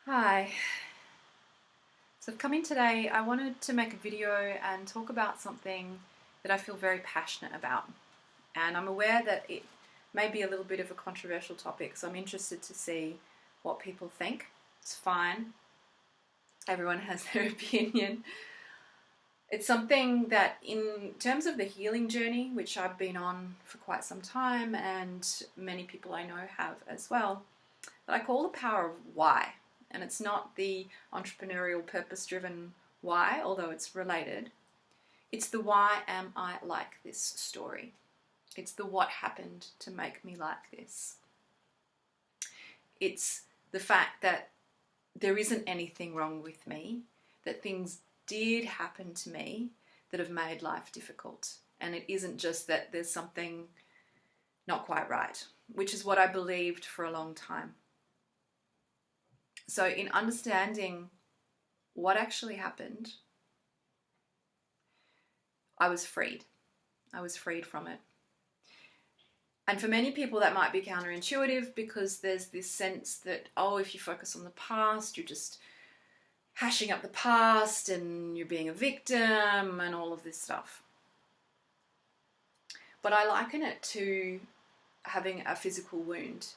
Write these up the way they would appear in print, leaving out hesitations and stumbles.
Hi. So I've come in today. I wanted to make a video and talk about something that I feel very passionate about. And I'm aware that it may be a little bit of a controversial topic, so I'm interested to see what people think. It's fine. Everyone has their opinion. It's something that, in terms of the healing journey, which I've been on for quite some time, and many people I know have as well, that I call the power of why. And it's not the entrepreneurial, purpose driven why, although it's related. It's the why am I like this story. It's the what happened to make me like this. It's the fact that there isn't anything wrong with me, that things did happen to me that have made life difficult. And it isn't just that there's something not quite right, which is what I believed for a long time. So in understanding what actually happened, I was freed. I was freed from it. And for many people that might be counterintuitive, because there's this sense that, oh, if you focus on the past, you're just hashing up the past and you're being a victim and all of this stuff. But I liken it to having a physical wound.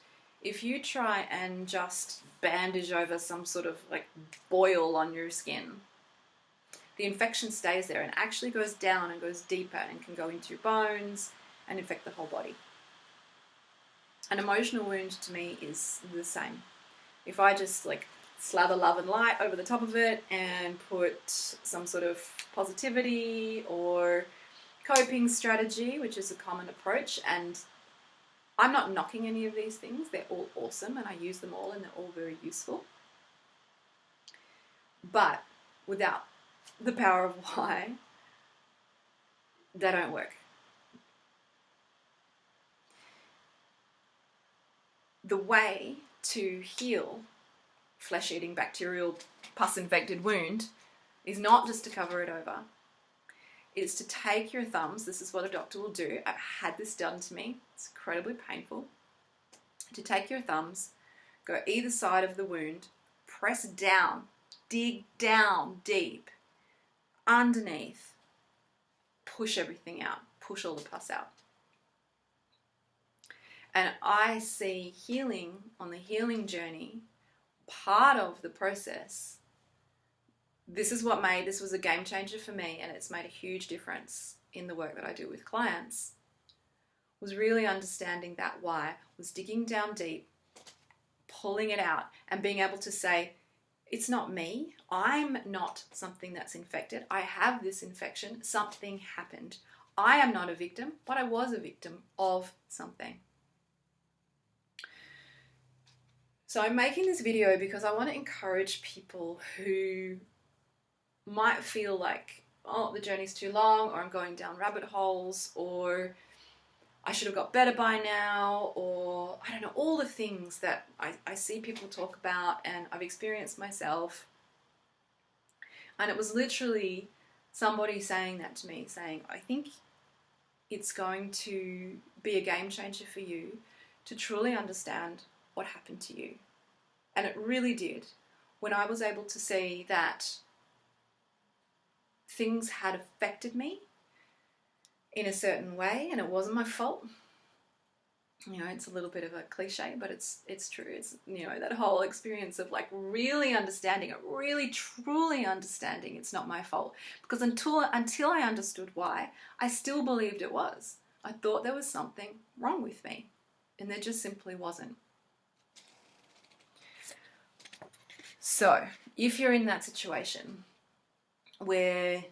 If you try and just bandage over some sort of like boil on your skin, the infection stays there and actually goes down and goes deeper and can go into your bones and infect the whole body. An emotional wound to me is the same. If I just like slather love and light over the top of it and put some sort of positivity or coping strategy, which is a common approach, and I'm not knocking any of these things, they're all awesome and I use them all and they're all very useful. But without the power of why, they don't work. The way to heal flesh-eating bacterial pus-infected wound is not just to cover it over. It's to take your thumbs, this is what a doctor will do, I've had this done to me, it's incredibly painful, to take your thumbs, go either side of the wound, press down, dig down deep, underneath, push everything out, push all the pus out. And I see healing on the healing journey, part of the process. This was a game changer for me, and it's made a huge difference in the work that I do with clients, was really understanding that why, was digging down deep, pulling it out, and being able to say, it's not me, I'm not something that's infected, I have this infection, something happened. I am not a victim, but I was a victim of something. So I'm making this video because I want to encourage people who might feel like, oh, the journey's too long, or I'm going down rabbit holes, or I should have got better by now, or I don't know, all the things that I see people talk about and I've experienced myself. And it was literally somebody saying that to me, saying, I think it's going to be a game changer for you to truly understand what happened to you. And it really did. When I was able to see that things had affected me in a certain way and it wasn't my fault. You know, it's a little bit of a cliche, but it's true. It's, you know, that whole experience of like really understanding it, really truly understanding it's not my fault. Because until I understood why, I still believed it was. I thought there was something wrong with me, and there just simply wasn't. So, if you're in that situation where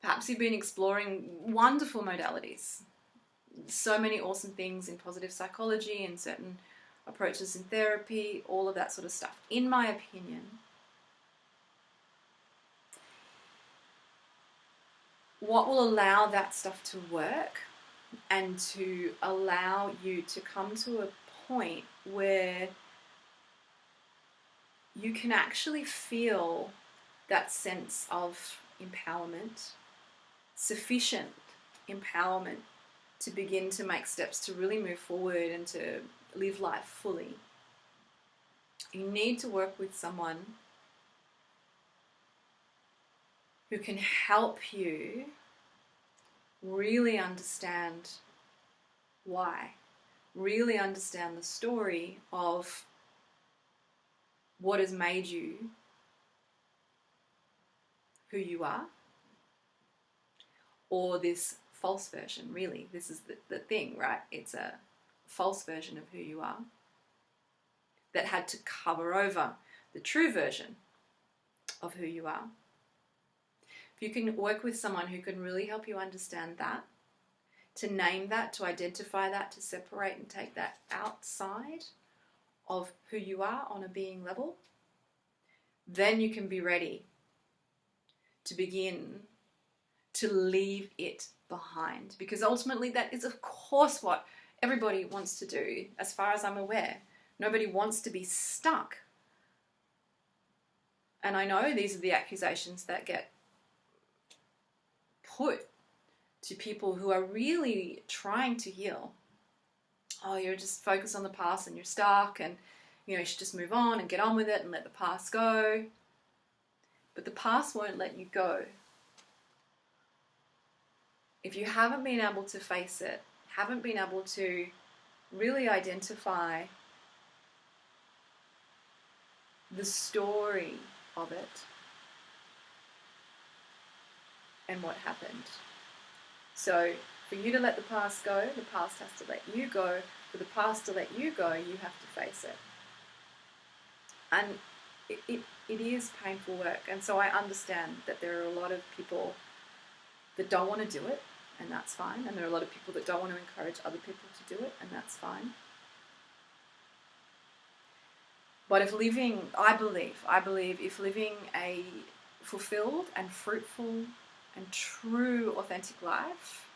perhaps you've been exploring wonderful modalities, so many awesome things in positive psychology and certain approaches in therapy, all of that sort of stuff, in my opinion, what will allow that stuff to work and to allow you to come to a point where you can actually feel that sense of empowerment, sufficient empowerment to begin to make steps to really move forward and to live life fully, You need to work with someone who can help you really understand why, really understand the story of what has made you who you are, or this false version, really. This is the thing, right? It's a false version of who you are that had to cover over the true version of who you are. If you can work with someone who can really help you understand that, to name that, to identify that, to separate and take that outside of who you are on a being level, then you can be ready to begin to leave it behind. Because ultimately that is, of course, what everybody wants to do, as far as I'm aware. Nobody wants to be stuck. And I know these are the accusations that get put to people who are really trying to heal. Oh, you're just focused on the past and you're stuck, and you should just move on and get on with it and let the past go. But the past won't let you go. If you haven't been able to face it, haven't been able to really identify the story of it and what happened. So for you to let the past go, the past has to let you go. For the past to let you go, you have to face it. And it is painful work. And so I understand that there are a lot of people that don't want to do it, and that's fine. And there are a lot of people that don't want to encourage other people to do it, and that's fine. But I believe if living a fulfilled and fruitful and true authentic life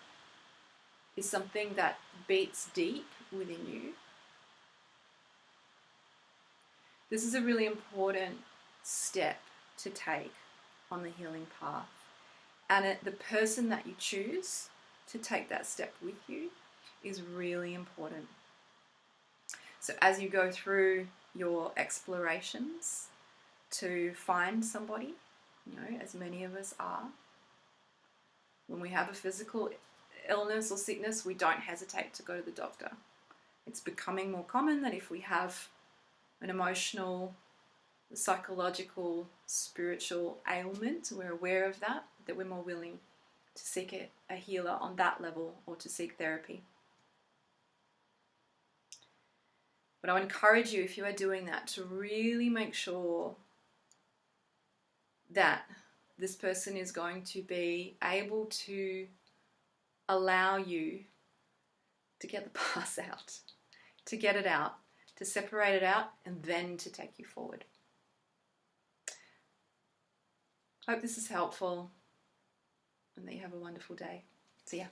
is something that beats deep within you, this is a really important step to take on the healing path. And the person that you choose to take that step with you is really important. So as you go through your explorations to find somebody, as many of us are, when we have a physical illness or sickness, we don't hesitate to go to the doctor. It's becoming more common that if we have an emotional, psychological, spiritual ailment, we're aware of that we're more willing to seek a healer on that level or to seek therapy. But I would encourage you, if you are doing that, to really make sure that this person is going to be able to allow you to get the past out, to get it out, to separate it out, and then to take you forward. Hope this is helpful, and that you have a wonderful day. See ya.